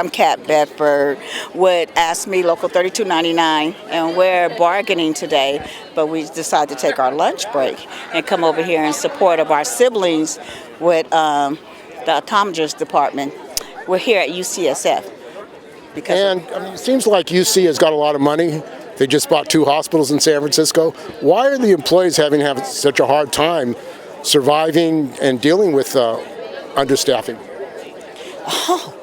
I'm Kat Bedford with AFSCME Local 3299, and we're bargaining today, but we decided to take our lunch break and come over here in support of our siblings with the optometrist department. We're here at UCSF. And it seems like UC has got a lot of money. They just bought 2 hospitals in San Francisco. Why are the employees having such a hard time surviving and dealing with understaffing? Oh,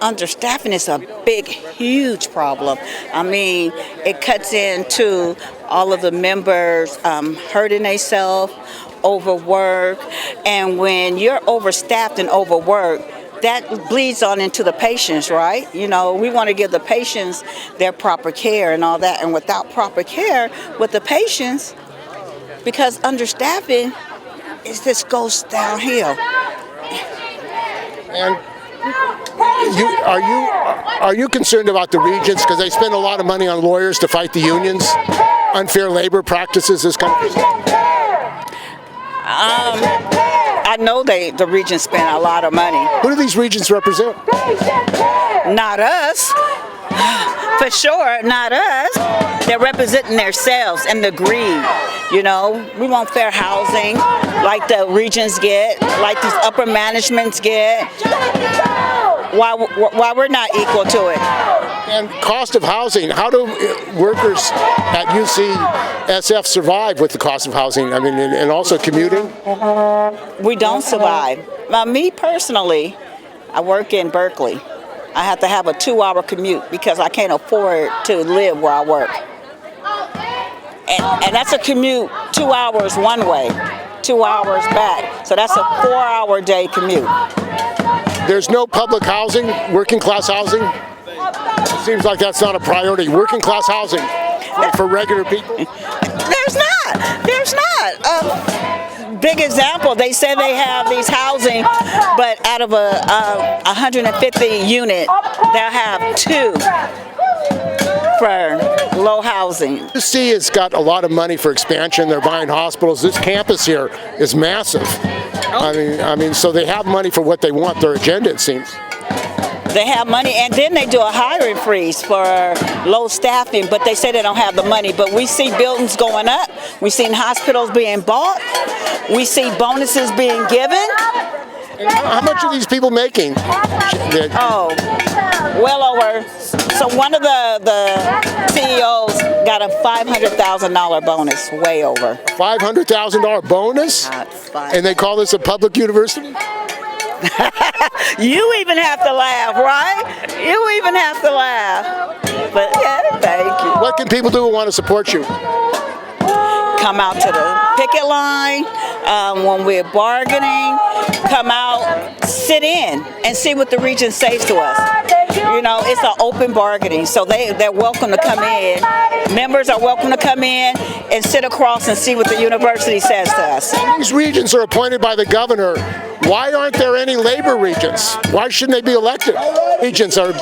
understaffing is a big, huge problem. I mean, it cuts into all of the members hurting themselves, overwork, and when you're overstaffed and overworked, that bleeds on into the patients, right? You know, we want to give the patients their proper care and all that, and without proper care with the patients, because understaffing, it just goes downhill. And are you concerned about the regents because they spend a lot of money on lawyers to fight the unions, unfair labor practices, this kind of thing? I know the regents spend a lot of money. Who do these regents represent? Not us. For sure, not us. They're representing themselves and the greed. You know, we want fair housing like the regents get, like these upper managements get. Why we're not equal to it. And cost of housing, how do workers at UCSF survive with the cost of housing? I mean, and also commuting? We don't survive. Now, me personally, I work in Berkeley. I have to have a 2-hour commute because I can't afford to live where I work. And that's a commute 2 hours one way, 2 hours back. So that's a 4-hour day commute. There's no public housing, working class housing? It seems like that's not a priority. Working class housing for regular people? There's not. Big example, they say they have these housing, but out of a 150 unit, they'll have 2 for low housing. UC has got a lot of money for expansion. They're buying hospitals. This campus here is massive. I mean, so they have money for what they want, their agenda, it seems. They have money, and then they do a hiring freeze for low staffing, but they say they don't have the money. But we see buildings going up. We've seen hospitals being bought. We see bonuses being given. And how much are these people making? Oh, well over. So one of the CEOs got a $500,000 bonus, way over. $500,000 bonus? And they call this a public university? You even have to laugh, right? You even have to laugh. But yeah, thank you. What can people do who want to support you? Come out to the picket line when we're bargaining. Come out, sit in, and see what the regent says to us. You know, it's an open bargaining, so they're welcome to come in. Members are welcome to come in and sit across and see what the university says to us. These regents are appointed by the governor. Why aren't there any labor regents? Why shouldn't they be elected? Regents are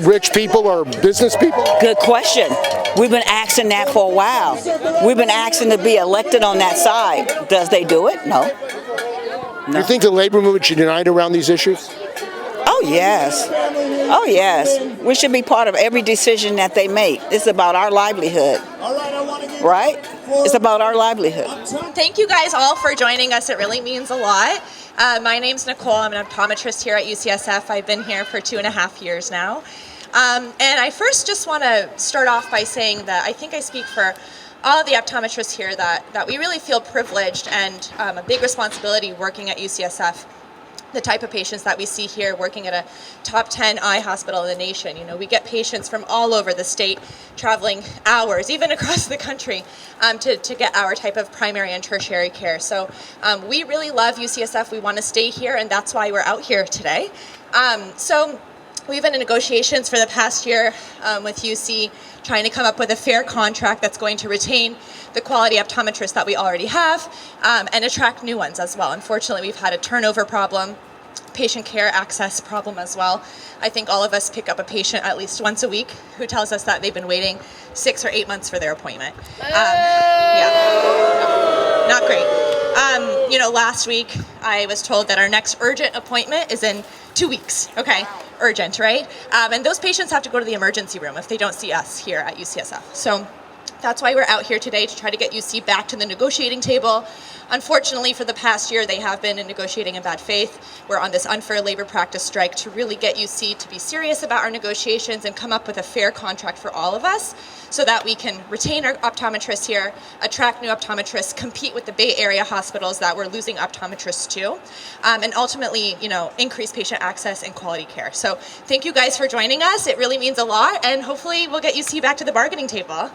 rich people or business people? Good question. We've been asking that for a while. We've been asking to be elected on that side. Does they do it? No. You think the labor movement should unite around these issues? Oh, yes. Oh, yes. We should be part of every decision that they make. It's about our livelihood, right? It's about our livelihood. Thank you guys all for joining us. It really means a lot. My name's Nicole. I'm an optometrist here at UCSF. I've been here for 2.5 years now. And I first just want to start off by saying that I think I speak for all of the optometrists here that we really feel privileged and a big responsibility working at UCSF. The type of patients that we see here working at a top 10 eye hospital in the nation. You know, we get patients from all over the state traveling hours, even across the country, to get our type of primary and tertiary care. So we really love UCSF. We want to stay here, and that's why we're out here today. So we've been in negotiations for the past year with UC, trying to come up with a fair contract that's going to retain the quality optometrists that we already have and attract new ones as well. Unfortunately, we've had a turnover problem, patient care access problem as well. I think all of us pick up a patient at least once a week who tells us that they've been waiting 6 or 8 months for their appointment. Yeah, not great. Last week I was told that our next urgent appointment is in 2 weeks. Okay, urgent, right? And those patients have to go to the emergency room if they don't see us here at UCSF. So that's why we're out here today, to try to get UC back to the negotiating table. Unfortunately, for the past year, they have been negotiating in bad faith. We're on this unfair labor practice strike to really get UC to be serious about our negotiations and come up with a fair contract for all of us, so that we can retain our optometrists here, attract new optometrists, compete with the Bay Area hospitals that we're losing optometrists to, and ultimately, increase patient access and quality care. So thank you guys for joining us. It really means a lot, and hopefully we'll get UC back to the bargaining table.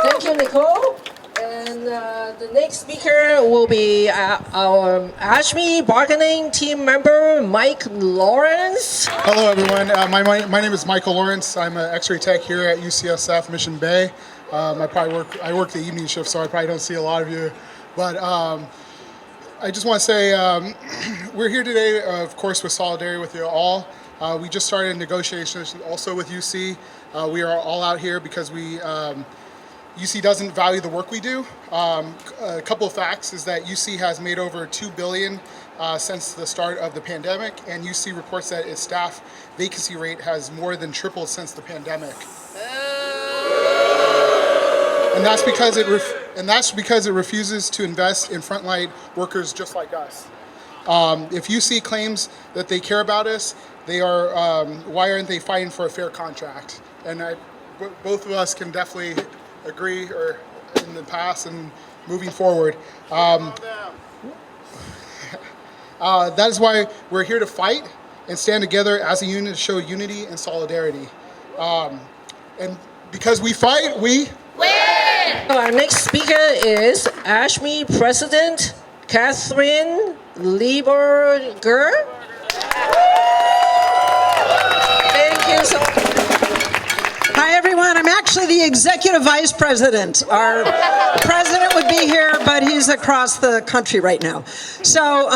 Thank you, Nicole. And the next speaker will be our AFSCME bargaining team member, Mike Lawrence. Hello, everyone. My name is Michael Lawrence. I'm an X-ray tech here at UCSF Mission Bay. I work the evening shift, so I probably don't see a lot of you. But I just want to say we're here today, of course, with solidarity with you all. We just started negotiations also with UC. We are all out here because UC doesn't value the work we do. A couple of facts is that UC has made over $2 billion since the start of the pandemic, and UC reports that its staff vacancy rate has more than tripled since the pandemic. And that's because it refuses to invest in frontline workers just like us. If UC claims that they care about us, they are. Why aren't they fighting for a fair contract? And both of us can definitely agree, or in the past and moving forward. That is why we're here to fight and stand together as a unit to show unity and solidarity. And because we fight, we win! Our next speaker is AFSCME President Catherine Lieberger. Thank you so much. Hi, everyone. I'm actually the executive vice president. Our president would be here, but he's across the country right now. So,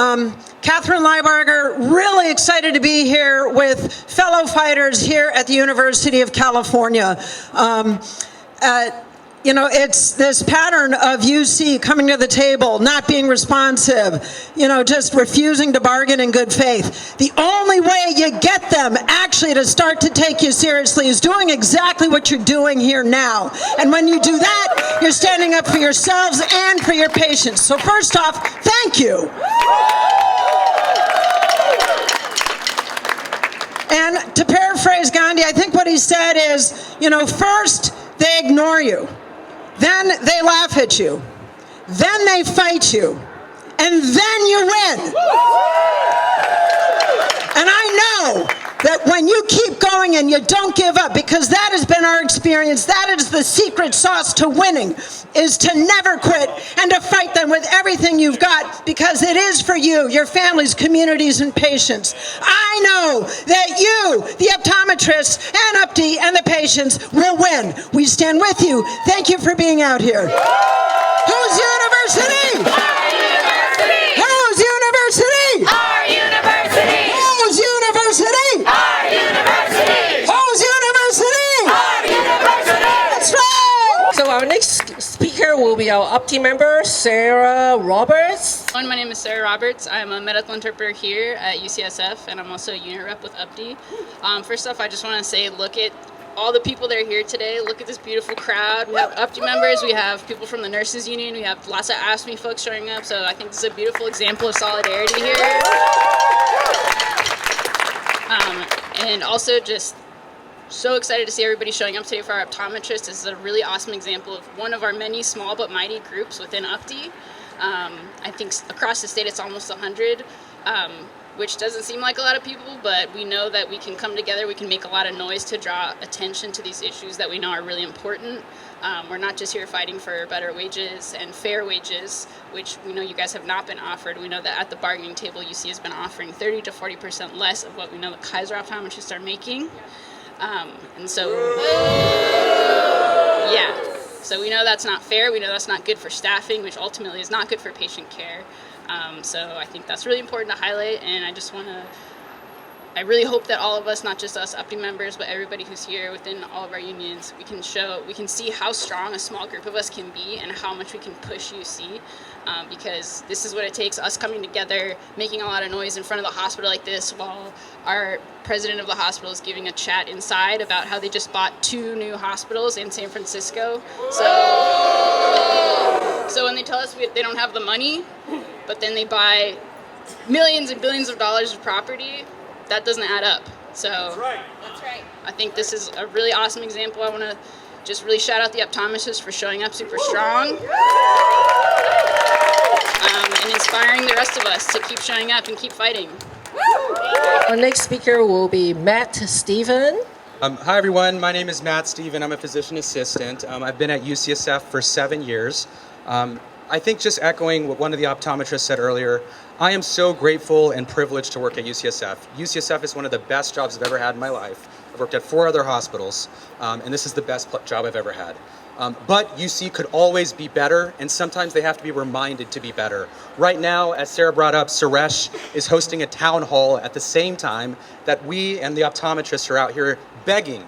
Catherine Lieberger, really excited to be here with fellow fighters here at the University of California. It's this pattern of UC coming to the table, not being responsive, just refusing to bargain in good faith. The only way you get them actually to start to take you seriously is doing exactly what you're doing here now. And when you do that, you're standing up for yourselves and for your patients. So first off, thank you. And to paraphrase Gandhi, I think what he said is, first they ignore you. Then they laugh at you. Then they fight you. And then you win. And I know that when you keep going and you don't give up, because that has been our experience, that is the secret sauce to winning, is to never quit and to fight them with everything you've got, because it is for you, your families, communities, and patients. I know that you, the optometrists and UPTE and the patients, will win. We stand with you. Thank you for being out here. Whose university? Our university! Whose university? Our university! Whose university? Our university! Whose university? Our university! That's right! So our next speaker will be our UPTE member, Sarah Roberts. My name is Sarah Roberts. I'm a medical interpreter here at UCSF, and I'm also a unit rep with UPTE. First off, I just want to say, look at all the people that are here today. Look at this beautiful crowd. We have UPTE members, we have people from the nurses union, we have lots of AFSCME folks showing up, so I think this is a beautiful example of solidarity here. And also just so excited to see everybody showing up today for our optometrists. This is a really awesome example of one of our many small but mighty groups within UPTE. I think across the state it's almost 100, which doesn't seem like a lot of people, but we know that we can come together, we can make a lot of noise to draw attention to these issues that we know are really important. We're not just here fighting for better wages and fair wages, which we know you guys have not been offered. We know that at the bargaining table, UC has been offering 30 to 40% less of what we know the Kaiser optometrists are making. And so, yeah. So we know that's not fair. We know that's not good for staffing, which ultimately is not good for patient care. So I think that's really important to highlight, and I I really hope that all of us, not just us UPTE members, but everybody who's here within all of our unions, we can see how strong a small group of us can be and how much we can push UC, because this is what it takes, us coming together, making a lot of noise in front of the hospital like this while our president of the hospital is giving a chat inside about how they just bought 2 new hospitals in San Francisco. So when they tell us they don't have the money, but then they buy millions and billions of dollars of property, that doesn't add up. So that's right. I think this is a really awesome example. I want to just really shout out the optometrists for showing up super strong and inspiring the rest of us to keep showing up and keep fighting. Our next speaker will be Matt Stephen. Hi everyone, my name is Matt Stephen. I'm a physician assistant. I've been at UCSF for 7 years. I think just echoing what one of the optometrists said earlier, I am so grateful and privileged to work at UCSF. UCSF is one of the best jobs I've ever had in my life. I've worked at 4 other hospitals, and this is the best job I've ever had. But UC could always be better, and sometimes they have to be reminded to be better. Right now, as Sarah brought up, Suresh is hosting a town hall at the same time that we and the optometrists are out here begging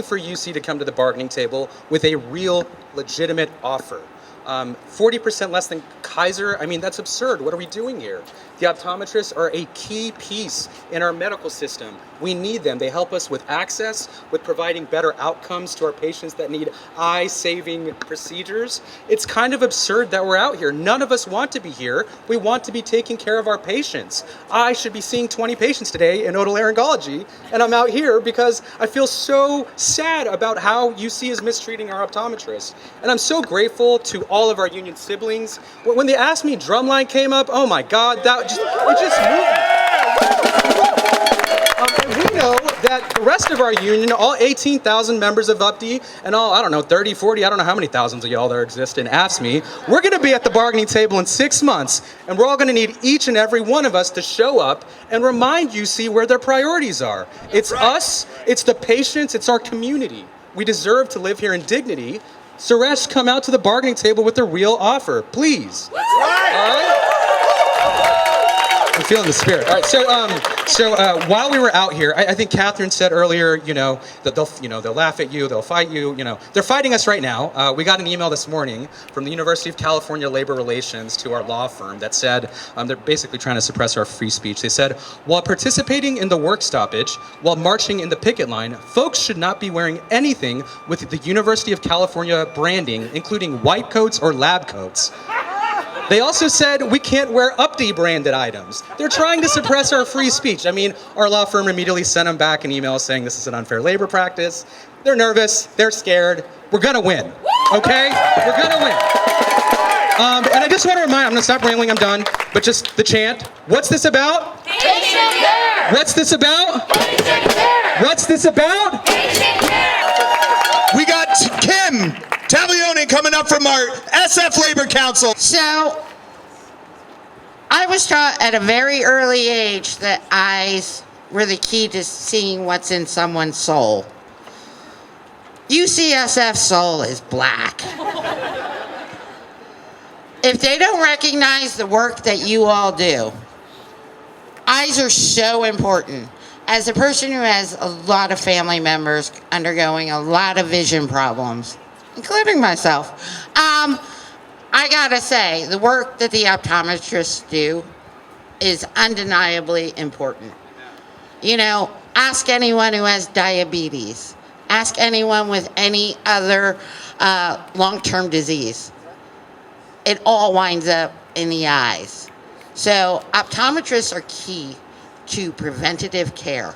for UC to come to the bargaining table with a real, legitimate offer. 40% less than Kaiser, I mean, that's absurd. What are we doing here? The optometrists are a key piece in our medical system. We need them. They help us with access, with providing better outcomes to our patients that need eye-saving procedures. It's kind of absurd that we're out here. None of us want to be here. We want to be taking care of our patients. I should be seeing 20 patients today in otolaryngology, and I'm out here because I feel so sad about how UC is mistreating our optometrists. And I'm so grateful to all of our union siblings. When the Ask Me drumline came up, oh my God, it just moved me. And we know that the rest of our union, all 18,000 members of UPTE, and all, 30, 40, I don't know how many thousands of y'all there exist in AFSCME, we're gonna be at the bargaining table in 6 months, and we're all gonna need each and every one of us to show up and remind UC where their priorities are. It's us, it's the patients, it's our community. We deserve to live here in dignity. Suresh, come out to the bargaining table with a real offer, please. That's right. All right? I'm feeling the spirit. All right, so while we were out here, I think Catherine said earlier, that they'll laugh at you, they'll fight you, they're fighting us right now. We got an email this morning from the University of California Labor Relations to our law firm that said they're basically trying to suppress our free speech. They said, while participating in the work stoppage, while marching in the picket line, folks should not be wearing anything with the University of California branding, including white coats or lab coats. They also said we can't wear UPTE branded items. They're trying to suppress our free speech. I mean, our law firm immediately sent them back an email saying this is an unfair labor practice. They're nervous, they're scared. We're gonna win, okay? We're gonna win. And I just want to remind, I'm gonna stop rambling, I'm done, but just the chant. What's this about? Patient care. What's this about? Patient care. What's this about? Patient care. We got Kim Taglione coming up from our SF Labor Council. So, I was taught at a very early age that eyes were the key to seeing what's in someone's soul. UCSF's soul is black. If they don't recognize the work that you all do, eyes are so important. As a person who has a lot of family members undergoing a lot of vision problems, including myself, I gotta say, the work that the optometrists do is undeniably important. Ask anyone who has diabetes. Ask anyone with any other long-term disease. It all winds up in the eyes. So optometrists are key to preventative care.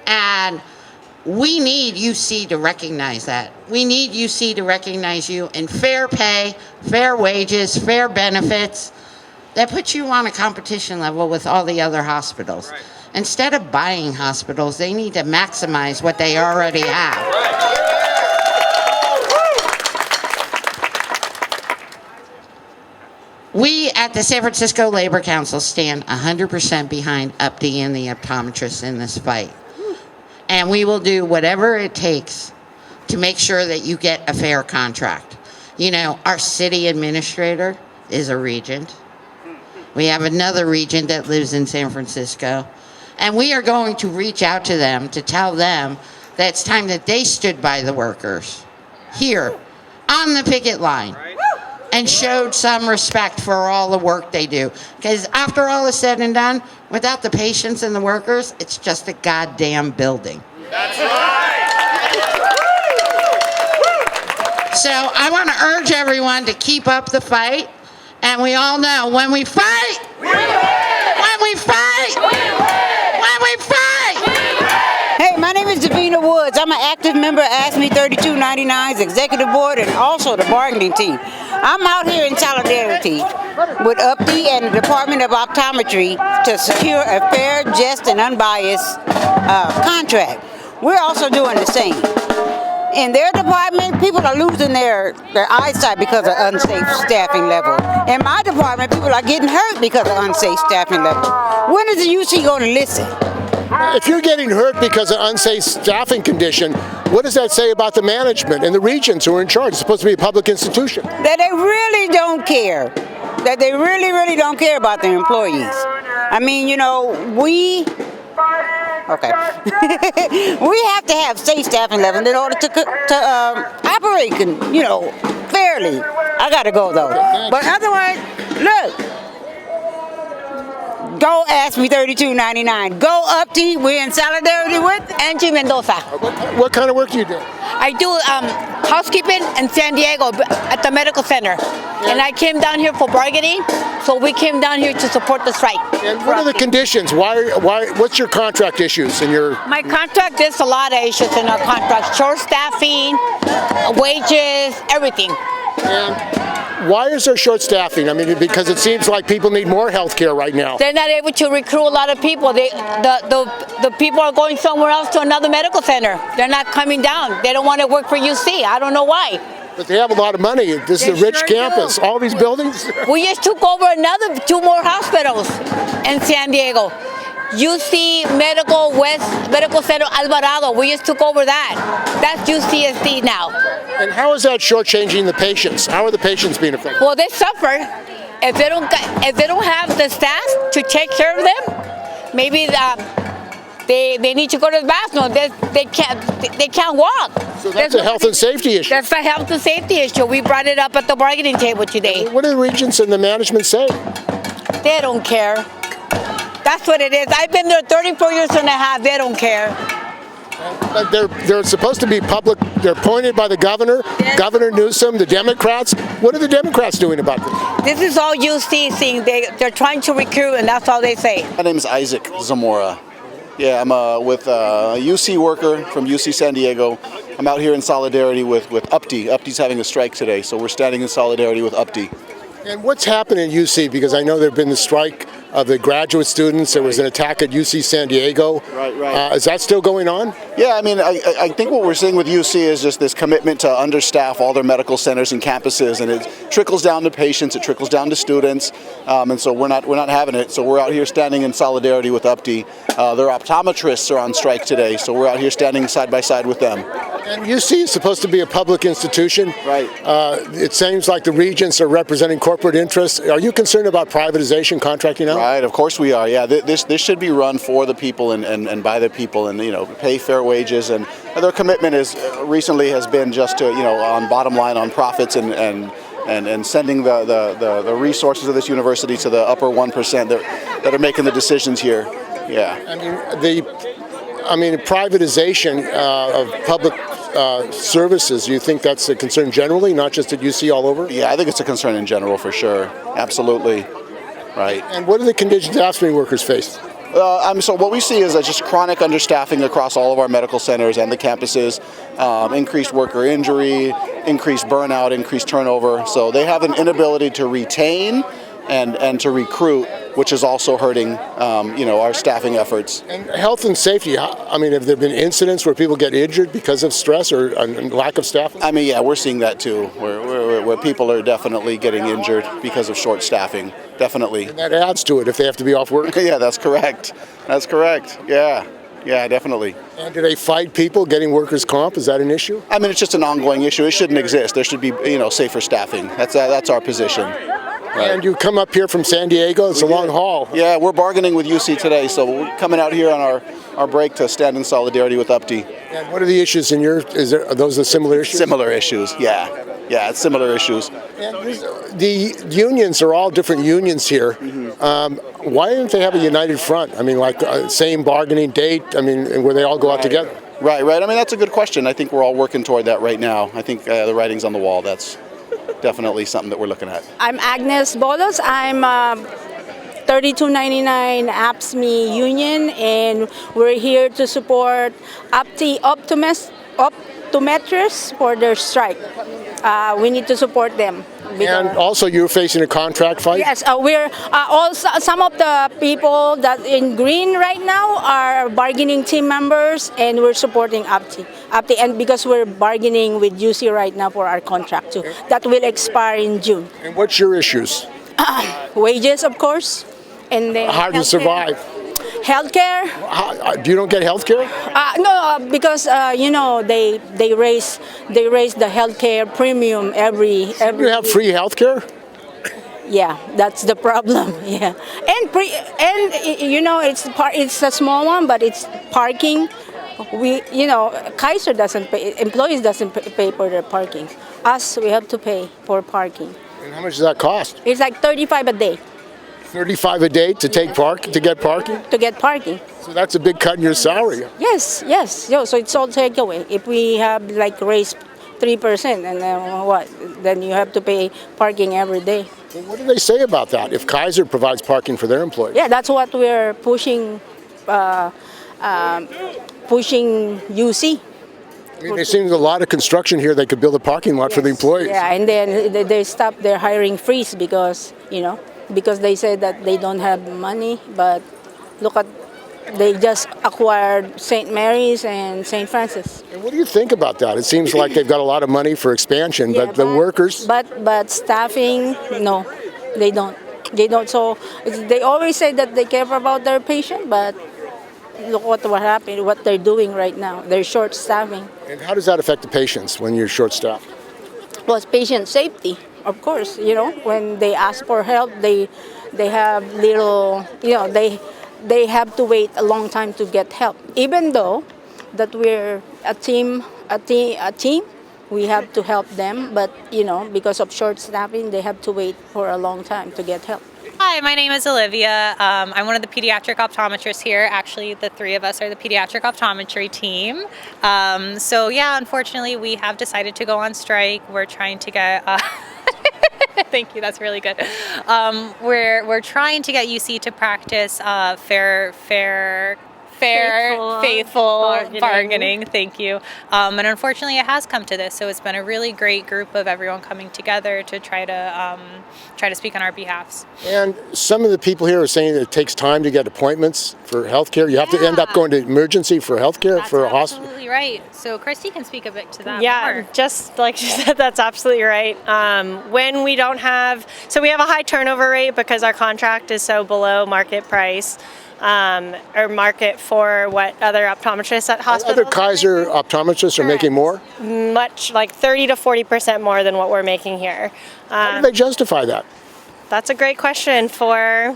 And we need UC to recognize that. We need UC to recognize you in fair pay, fair wages, fair benefits that put you on a competition level with all the other hospitals. Right. Instead of buying hospitals, they need to maximize what they already have. Right. We at the San Francisco Labor Council stand 100% behind UPTE and the optometrists in this fight. And we will do whatever it takes to make sure that you get a fair contract. Our city administrator is a regent. We have another regent that lives in San Francisco. And we are going to reach out to them to tell them that it's time that they stood by the workers here on the picket line and showed some respect for all the work they do. Because after all is said and done, without the patients and the workers, it's just a goddamn building. That's right. So I want to urge everyone to keep up the fight. And we all know when we fight, we win. When we fight, we win. When we fight, we win. Hey, my name is Davina Woods. I'm an active member of AFSCME 3299's executive board and also the bargaining team. I'm out here in solidarity with UPTE and the Department of Optometry to secure a fair, just, and unbiased contract. We're also doing the same. In their department, people are losing their eyesight because of unsafe staffing level. In my department, people are getting hurt because of unsafe staffing level. When is the UC going to listen? If you're getting hurt because of unsafe staffing condition, what does that say about the management and the regents who are in charge? It's supposed to be a public institution. That they really don't care. That they really, really don't care about their employees. I mean, you know, we have to have safe staffing levels in order to operate, you know, fairly. I gotta go though. But otherwise, look. Go AFSCME 3299. Go UPTE. We're in solidarity with Angie Mendoza. What kind of work do you do? I do housekeeping in San Diego at the medical center. And I came down here for bargaining, so we came down here to support the strike. And what are the conditions? What's your contract issues in your... My contract, there's a lot of issues in our contract. Short staffing, wages, everything. And why is there short staffing? I mean, because it seems like people need more health care right now. They're not able to recruit a lot of people. The people are going somewhere else to another medical center. They're not coming down. They don't want to work for UC. I don't know why. But they have a lot of money. This is a rich campus. All these buildings. We just took over another 2 more hospitals in San Diego. UC Medical Center Alvarado. We just took over that. That's UCSD now. And how is that shortchanging the patients? How are the patients being affected? Well, they suffer if they don't have the staff to take care of them. Maybe they need to go to the bathroom. They can't walk. So that's a health and safety issue. That's a health and safety issue. We brought it up at the bargaining table today. What do the regents and the management say? They don't care. That's what it is. I've been there 34 years and a half. They don't care. But they're supposed to be public. They're appointed by the governor, yes. Governor Newsom, the Democrats. What are the Democrats doing about this? This is all UC thing. They're trying to recruit, and that's all they say. My name is Isaac Zamora. Yeah, I'm with a UC worker from UC San Diego. I'm out here in solidarity with UPTE. UPTE's having a strike today, so we're standing in solidarity with UPTE. And what's happened in UC? Because I know there have been the strike of the graduate students. There was an attack at UC San Diego. Right. Is that still going on? Yeah, I mean, I think what we're seeing with UC is just this commitment to understaff all their medical centers and campuses, and it trickles down to patients, it trickles down to students, and so we're not having it. So we're out here standing in solidarity with UPTE. Their optometrists are on strike today, so we're out here standing side by side with them. And UC is supposed to be a public institution. Right. It seems like the regents are representing corporate interests. Are you concerned about privatization, contracting out? Right, of course we are. Yeah, this should be run for the people and by the people, and pay fair wages. And their commitment recently has been just to on bottom line on profits and sending the resources of this university to the upper 1% that are making the decisions here. Yeah. I mean, privatization of public services, do you think that's a concern generally, not just at UC all over? Yeah, I think it's a concern in general for sure. Absolutely. Right. And what are the conditions AFSCME workers face? So what we see is just chronic understaffing across all of our medical centers and the campuses, increased worker injury, increased burnout, increased turnover. So they have an inability to retain and to recruit, which is also hurting, our staffing efforts. And health and safety, I mean, have there been incidents where people get injured because of stress or lack of staffing? I mean, yeah, we're seeing that too, where people are definitely getting injured because of short staffing, definitely. And that adds to it if they have to be off work? Yeah, that's correct. That's correct, yeah. Yeah, definitely. And do they fight people getting workers' comp? Is that an issue? I mean, it's just an ongoing issue. It shouldn't exist. There should be, safer staffing. That's our position. And you come up here from San Diego. It's a long haul. Yeah, we're bargaining with UC today, so we're coming out here on our break to stand in solidarity with UPTE. And what are the issues in your? Are those the similar issues? Similar issues, yeah. Yeah, it's similar issues. And the unions are all different unions here. Why don't they have a united front? I mean, like same bargaining date. I mean, where they all go out together. Right. I mean, that's a good question. I think we're all working toward that right now. I think the writing's on the wall. That's definitely something that we're looking at. I'm Agnes Bolos. I'm 3299 AFSCME Union, and we're here to support UPTE Optometrists for their strike. We need to support them. And also, you're facing a contract fight? Yes, we're also some of the people that in green right now are bargaining team members, and we're supporting UPTE, and because we're bargaining with UC right now for our contract too, that will expire in June. And what's your issues? Wages, of course, and then how to survive. Healthcare. You don't get healthcare? No, because you know they raise the healthcare premium every. You have free healthcare? Yeah, that's the problem. Yeah, and you know it's a small one, but it's parking. Kaiser doesn't pay. Employees doesn't pay for their parking. Us, we have to pay for parking. And how much does that cost? It's like $35 a day. 35 a day to get parking? To get parking. So that's a big cut in your salary. Yes. So it's all takeaway. If we have like raised 3%, and then what? Then you have to pay parking every day. Well, what do they say about that? If Kaiser provides parking for their employees? Yeah, that's what we're pushing. Pushing UC. I mean, there seems a lot of construction here. They could build a parking lot for the employees. Yeah, and then they stopped their hiring freeze because they said that they don't have money. But look at, they just acquired St. Mary's and St. Francis. And what do you think about that? It seems like they've got a lot of money for expansion, but the workers. But staffing, no, they don't. So they always say that they care about their patient, but look what happened, what they're doing right now. They're short staffing. And how does that affect the patients when you're short staffed? Well, it's patient safety, of course. When they ask for help, they have little, they have to wait a long time to get help. Even though that we're a team, we have to help them, but because of short staffing, they have to wait for a long time to get help. Hi, my name is Olivia. I'm one of the pediatric optometrists here. Actually, the three of us are the pediatric optometry team. So yeah, unfortunately, we have decided to go on strike. We're trying to get. Thank you. That's really good. We're trying to get UC to practice faithful bargaining. Thank you. And unfortunately, it has come to this. So it's been a really great group of everyone coming together to try to speak on our behalfs. And some of the people here are saying that it takes time to get appointments for healthcare. You have to end up going to emergency for healthcare for a hospital. Absolutely right. So Christy can speak a bit to that. Yeah, just like she said, that's absolutely right. When we don't have, so we have a high turnover rate because our contract is so below market price. Or market for what other optometrists at hospitals. Other Kaiser optometrists are making more? Much, like 30 to 40% more than what we're making here. How do they justify that? That's a great question for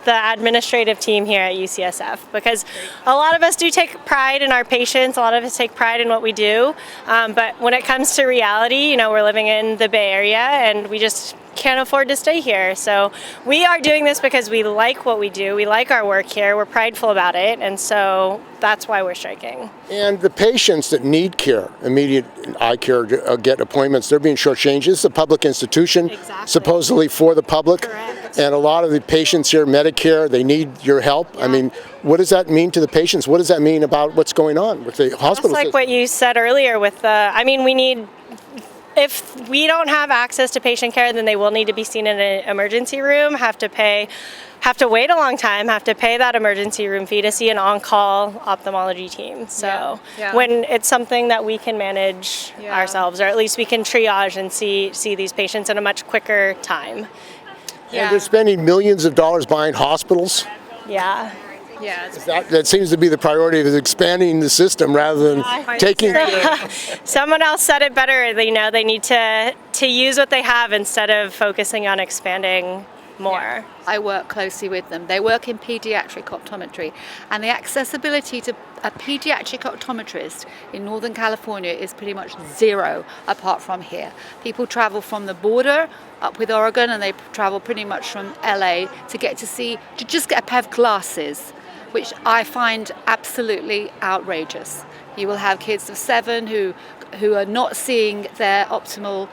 the administrative team here at UCSF, because a lot of us do take pride in our patients, a lot of us take pride in what we do, but when it comes to reality, we're living in the Bay Area and we just can't afford to stay here. So we are doing this because we like what we do, we like our work here, we're prideful about it, and so that's why we're striking. And the patients that need care, immediate eye care, get appointments, they're being shortchanged. This is a public institution, supposedly for the public. Correct. And a lot of the patients here, Medicare, they need your help. Yeah. I mean, what does that mean to the patients? What does that mean about what's going on with the hospital? Just like what you said earlier with we need, if we don't have access to patient care, then they will need to be seen in an emergency room, have to wait a long time, have to pay that emergency room fee to see an on-call ophthalmology team. So when it's something that we can manage ourselves, or at least we can triage and see these patients in a much quicker time. And they're spending millions of dollars buying hospitals. Yeah. Yeah. That seems to be the priority, is expanding the system rather than taking. Someone else said it better. They need to use what they have instead of focusing on expanding more. I work closely with them. They work in pediatric optometry, and the accessibility to a pediatric optometrist in Northern California is pretty much zero apart from here. People travel from the border up with Oregon, and they travel pretty much from LA to just get a pair of glasses, which I find absolutely outrageous. You will have kids of 7 who are not seeing their optimal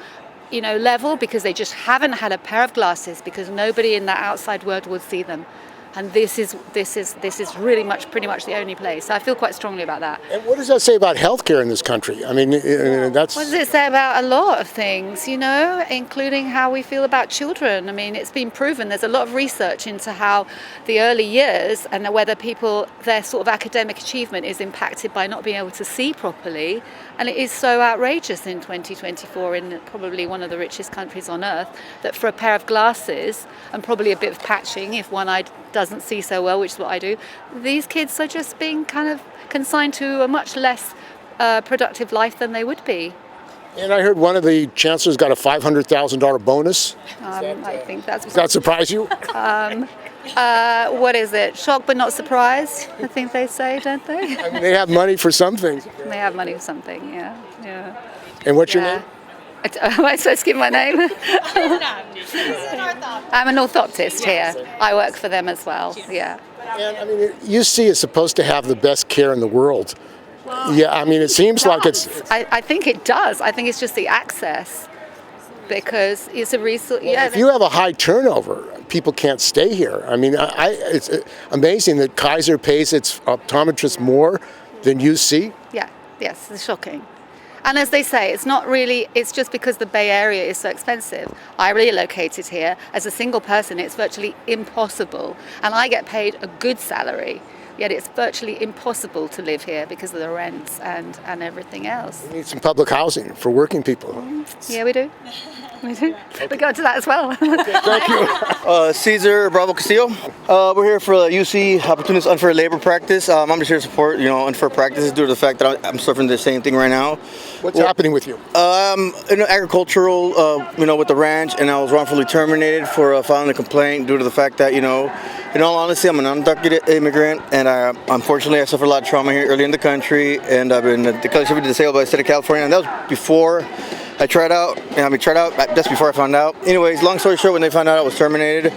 level because they just haven't had a pair of glasses because nobody in the outside world would see them. And this is really pretty much the only place. I feel quite strongly about that. And what does that say about healthcare in this country? I mean, that's... What does it say about a lot of things, including how we feel about children? I mean, it's been proven. There's a lot of research into how the early years and whether their sort of academic achievement is impacted by not being able to see properly. And it is so outrageous in 2024 in probably one of the richest countries on earth that for a pair of glasses and probably a bit of patching if one eye doesn't see so well, which is what I do, these kids are just being kind of consigned to a much less productive life than they would be. And I heard one of the chancellors got a $500,000 bonus. I think that's... Does that surprise you? What is it? Shocked but not surprised, I think they say, don't they? I mean, they have money for some things. They have money for something, yeah. And what's your name? Am I supposed to give my name? I'm an orthoptist here. I work for them as well, yeah. And I mean, UC is supposed to have the best care in the world. Yeah, I mean, it seems like it's... I think it does. I think it's just the access. Because it's a resource. Well, if you have a high turnover, people can't stay here. I mean, it's amazing that Kaiser pays its optometrists more than UC. Yeah, yes, it's shocking. And as they say, it's just because the Bay Area is so expensive. I relocated here. As a single person, it's virtually impossible. And I get paid a good salary. Yet it's virtually impossible to live here because of the rents and everything else. We need some public housing for working people. Yeah, we do. We go to that as well. Thank you. Cesar Bravo Castillo. We're here for the UC Opportunist Unfair Labor Practice. I'm just here to support, unfair practices due to the fact that I'm suffering the same thing right now. What's happening with you? In agricultural, with the ranch, and I was wrongfully terminated for filing a complaint due to the fact that, in all honesty, I'm an undocumented immigrant, and unfortunately I suffered a lot of trauma here early in the country, and I've been declared disabled by the state of California, and that was before I tried out. That's before I found out. Anyways, long story short, when they found out I was terminated,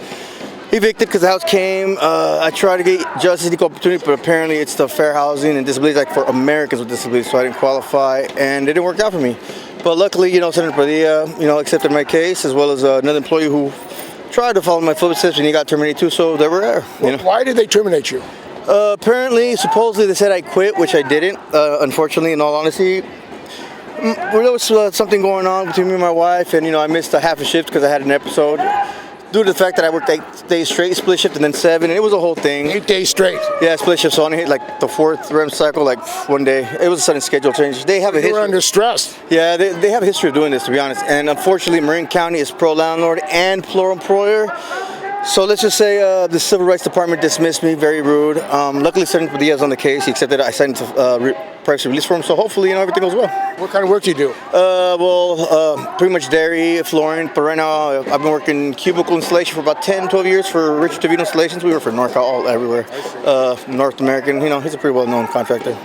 evicted because the house came. I tried to get justice, equal opportunity, but apparently it's the fair housing and disabilities like for Americans with disabilities, so I didn't qualify, and it didn't work out for me. But luckily, Senator Padilla, accepted my case, as well as another employee who tried to follow my footsteps, and he got terminated too, so there we are. Why did they terminate you? Apparently, supposedly they said I quit, which I didn't, unfortunately, in all honesty. There was something going on between me and my wife, and I missed a half a shift because I had an episode. Due to the fact that I worked 8 days straight, split shift, and then 7, and it was a whole thing. 8 days straight? Yeah, split shift, so I only hit like the 4th REM cycle like one day. It was a sudden schedule change. They have a history. You were under stress. Yeah, they have a history of doing this, to be honest. And unfortunately, Marin County is pro-landlord and pro-employer. So let's just say the Civil Rights Department dismissed me, very rude. Luckily, Senator Padilla is on the case. He accepted it. I signed privacy release form, so hopefully, everything goes well. What kind of work do you do? Pretty much dairy, flooring, but right now I've been working cubicle installation for about 10, 12 years for Richard DeVito Installations. We work for NorCal everywhere, North American. He's a pretty well-known contractor.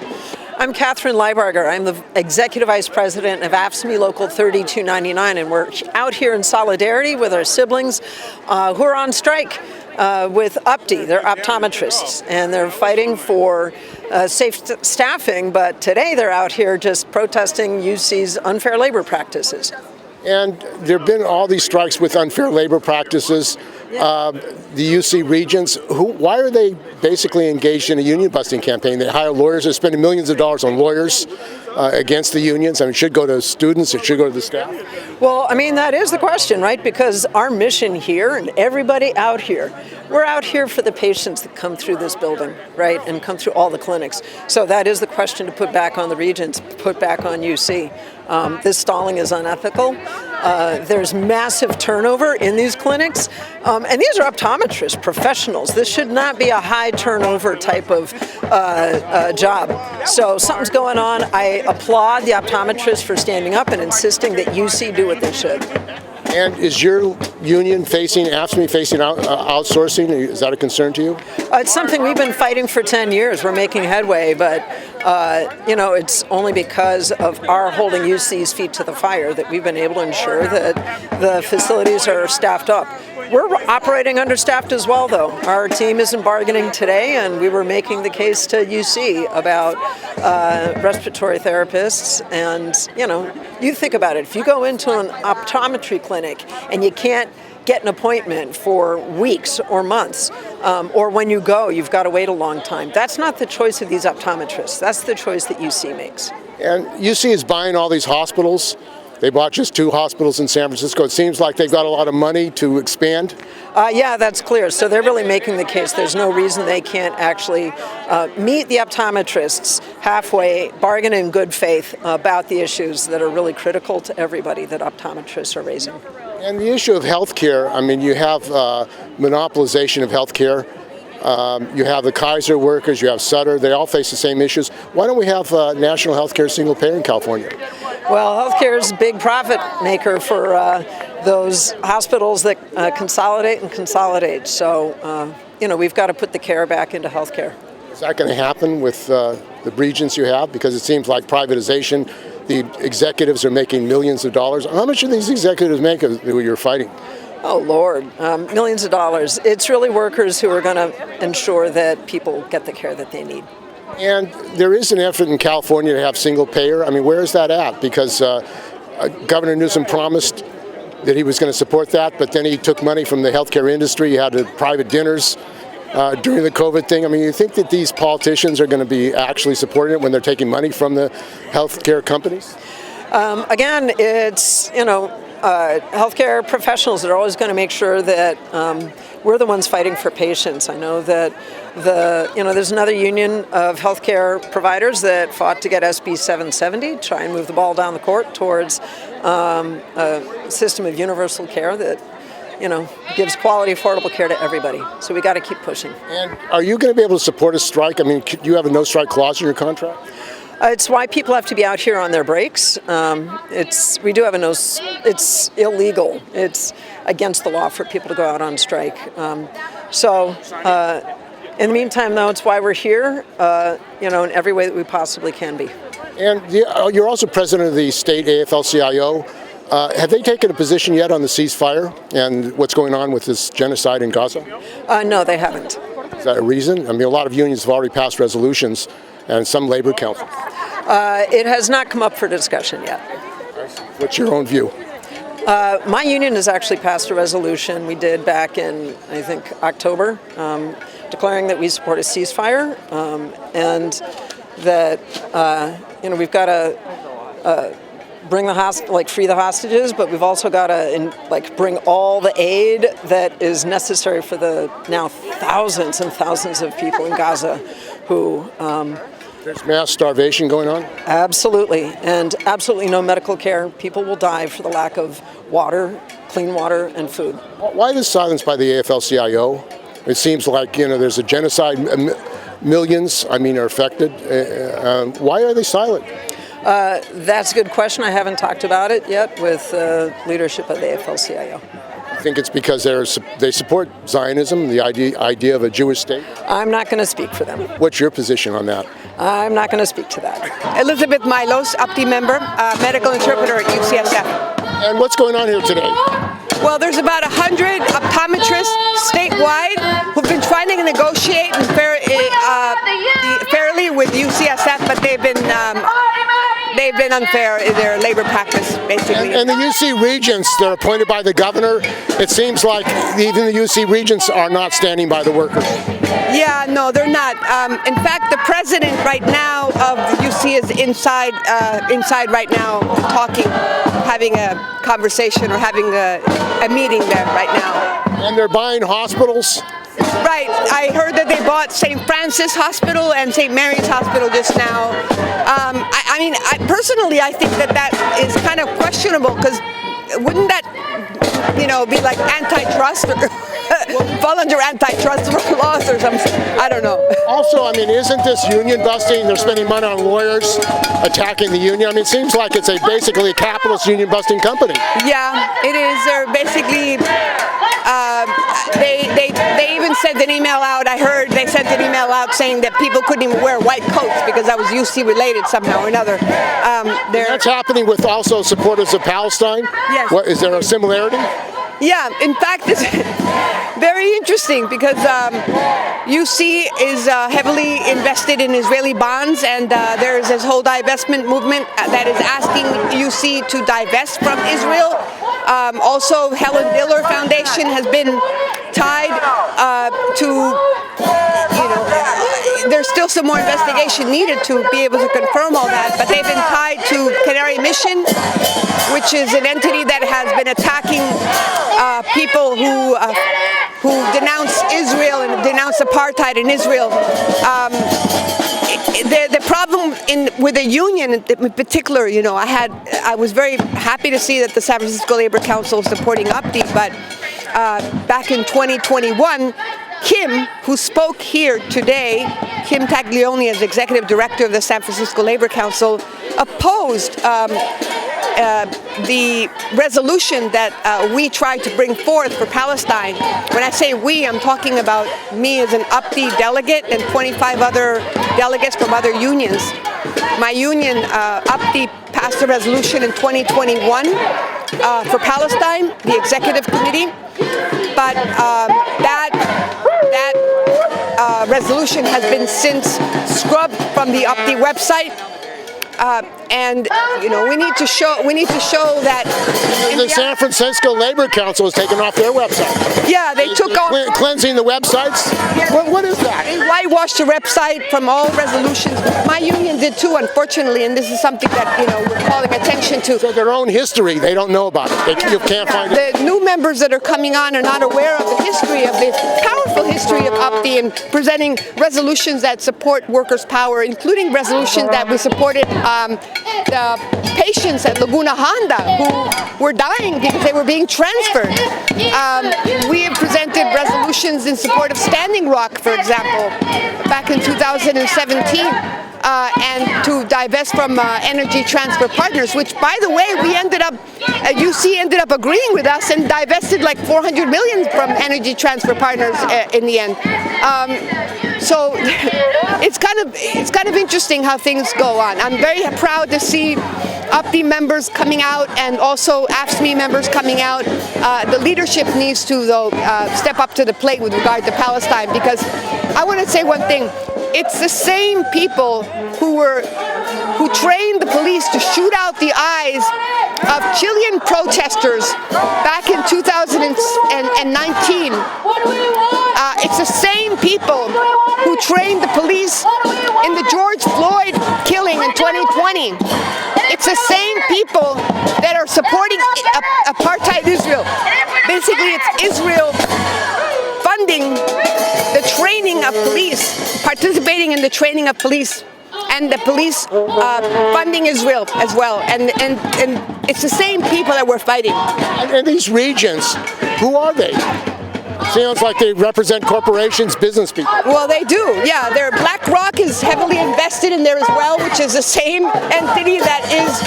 I'm Catherine Leibarger. I'm the Executive Vice President of AFSCME Local 3299, and we're out here in solidarity with our siblings who are on strike with UPTE. They're optometrists, and they're fighting for safe staffing, but today they're out here just protesting UC's unfair labor practices. And there have been all these strikes with unfair labor practices. The UC regents, why are they basically engaged in a union busting campaign? They hire lawyers. They're spending millions of dollars on lawyers against the unions. I mean, it should go to students. It should go to the staff. Well, I mean, that is the question, right? Because our mission here and everybody out here, we're out here for the patients that come through this building, right? And come through all the clinics. So that is the question to put back on the Regents, put back on UC. This stalling is unethical. There's massive turnover in these clinics. And these are optometrists, professionals. This should not be a high turnover type of job. So something's going on. I applaud the optometrists for standing up and insisting that UC do what they should. And is your union facing, AFSCME facing outsourcing? Is that a concern to you? It's something we've been fighting for 10 years. We're making headway, but you know, it's only because of our holding UC's feet to the fire that we've been able to ensure that the facilities are staffed up. We're operating understaffed as well, though. Our team isn't bargaining today, and we were making the case to UC about respiratory therapists. And, you know, you think about it. If you go into an optometry clinic and you can't get an appointment for weeks or months, or when you go, you've got to wait a long time. That's not the choice of these optometrists. That's the choice that UC makes. And UC is buying all these hospitals. They bought just 2 hospitals in San Francisco. It seems like they've got a lot of money to expand. Yeah, that's clear. So they're really making the case. There's no reason they can't actually meet the optometrists halfway, bargain in good faith about the issues that are really critical to everybody that optometrists are raising. And the issue of healthcare, I mean, you have monopolization of healthcare. You have the Kaiser workers, you have Sutter, they all face the same issues. Why don't we have national healthcare single payer in California? Well, healthcare is a big profit maker for those hospitals that consolidate. So, you know, we've got to put the care back into healthcare. Is that going to happen with the regents you have? Because it seems like privatization, the executives are making millions of dollars. How much do these executives make who you're fighting? Oh, Lord, millions of dollars. It's really workers who are going to ensure that people get the care that they need. And there is an effort in California to have single payer. I mean, where is that at? Because Governor Newsom promised that he was going to support that, but then he took money from the healthcare industry. He had private dinners during the COVID thing. I mean, you think that these politicians are going to be actually supporting it when they're taking money from the healthcare companies? Again, it's, you know, healthcare professionals are always going to make sure that we're the ones fighting for patients. I know that there's another union of healthcare providers that fought to get SB 770, try and move the ball down the court towards a system of universal care that, you know, gives quality, affordable care to everybody. So we got to keep pushing. And are you going to be able to support a strike? I mean, do you have a no strike clause in your contract? It's why people have to be out here on their breaks. We do have it's illegal. It's against the law for people to go out on strike. In the meantime, though, it's why we're here, you know, in every way that we possibly can be. And you're also president of the state AFL-CIO. Have they taken a position yet on the ceasefire and what's going on with this genocide in Gaza? No, they haven't. Is that a reason? I mean, a lot of unions have already passed resolutions and some labor councils. It has not come up for discussion yet. What's your own view? My union has actually passed a resolution we did back in, I think, October, declaring that we support a ceasefire and that you know, we've got to bring the free the hostages, but we've also got to bring all the aid that is necessary for the now thousands and thousands of people in Gaza who. There's mass starvation going on? Absolutely, and absolutely no medical care. People will die for the lack of water, clean water, and food. Why this silence by the AFL-CIO? It seems like, you know, there's a genocide. Millions, I mean, are affected. Why are they silent? That's a good question. I haven't talked about it yet with leadership of the AFL-CIO. I think it's because they support Zionism, the idea of a Jewish state? I'm not going to speak for them. What's your position on that? I'm not going to speak to that. Elizabeth Milos, UPTE member, medical interpreter at UCSF. And what's going on here today? Well, there's about 100 optometrists statewide who've been trying to negotiate fairly with UCSF, but they they've been unfair in their labor practice, basically. And the UC regents, they're appointed by the governor. It seems like even the UC regents are not standing by the workers. Yeah, no, they're not. In fact, the president right now of the UC is inside right now, talking, having a conversation or having a meeting there right now. And they're buying hospitals? Right. I heard that they bought St. Francis Hospital and St. Mary's Hospital just now. I mean, personally, I think that is kind of questionable, because wouldn't that, be like antitrust or fall under antitrust laws or something? I don't know. Also, I mean, isn't this union busting? They're spending money on lawyers attacking the union. I mean, it seems like it's basically a capitalist union busting company. Yeah, it is. They're basically, they even sent an email out. I heard they sent an email out saying that people couldn't even wear white coats because that was UC related somehow or another. That's happening with also supporters of Palestine? Yes. Is there a similarity? Yeah, in fact, it's very interesting because UC is heavily invested in Israeli bonds, and there's this whole divestment movement that is asking UC to divest from Israel. Also, Helen Diller Foundation has been tied to, there's still some more investigation needed to be able to confirm all that, but they've been tied to Canary Mission, which is an entity that has been attacking people who denounce Israel and denounce apartheid in Israel. The problem with the union in particular, I was very happy to see that the San Francisco Labor Council is supporting UPTE, but back in 2021, Kim, who spoke here today, Kim Taglioni, as Executive Director of the San Francisco Labor Council, opposed the resolution that we tried to bring forth for Palestine. When I say we, I'm talking about me as an UPTE delegate and 25 other delegates from other unions. My union, UPTE, passed a resolution in 2021 for Palestine, the executive committee, but that resolution has been since scrubbed from the UPTE website. And we need to show that the San Francisco Labor Council has taken off their website. Yeah, they took off cleansing the websites. What is that? They whitewashed the website from all resolutions. My union did too, unfortunately, and this is something that we're calling attention to. So their own history, they don't know about it. You can't find it. The new members that are coming on are not aware of the history of this powerful history of UPTE and presenting resolutions that support workers' power, including resolutions that we supported the patients at Laguna Honda who were dying because they were being transferred. We have presented resolutions in support of Standing Rock, for example, back in 2017. And to divest from Energy Transfer Partners, which, by the way, UC ended up agreeing with us and divested like $400 million from Energy Transfer Partners in the end. So it's kind of interesting how things go on. I'm very proud to see UPTE members coming out and also AFSCME members coming out. The leadership needs to, though, step up to the plate with regard to Palestine, because I want to say one thing. It's the same people who trained the police to shoot out the eyes of Chilean protesters back in 2019. It's the same people who trained the police in the George Floyd killing in 2020. It's the same people that are supporting apartheid Israel. Basically, it's Israel funding the training of police, participating in the training of police, and the police funding Israel as well. And it's the same people that we're fighting. And these regents, who are they? Sounds like they represent corporations, business people. Well, they do, yeah. BlackRock is heavily invested in there as well, which is the same entity that is,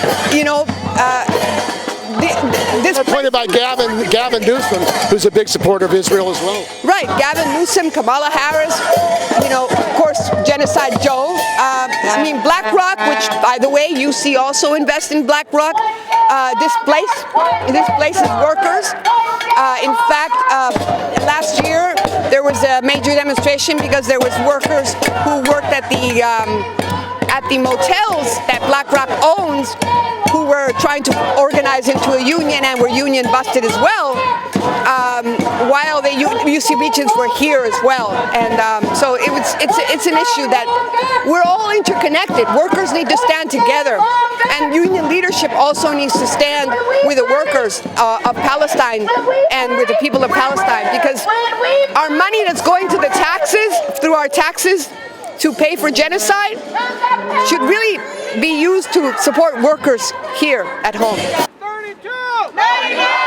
this appointed by Gavin Newsom, who's a big supporter of Israel as well. Right, Gavin Newsom, Kamala Harris, of course, Genocide Joe. BlackRock, which, by the way, UC also invests in BlackRock, displaces workers. In fact, last year there was a major demonstration because there was workers who worked at the motels that BlackRock owns, trying to organize into a union and were union busted as well, while the UC Regents were here as well. And so it's an issue that we're all interconnected. Workers need to stand together, and union leadership also needs to stand with the workers of Palestine and with the people of Palestine, because our money that's going to the taxes, through our taxes, to pay for genocide should really be used to support workers here at home. 32! 99!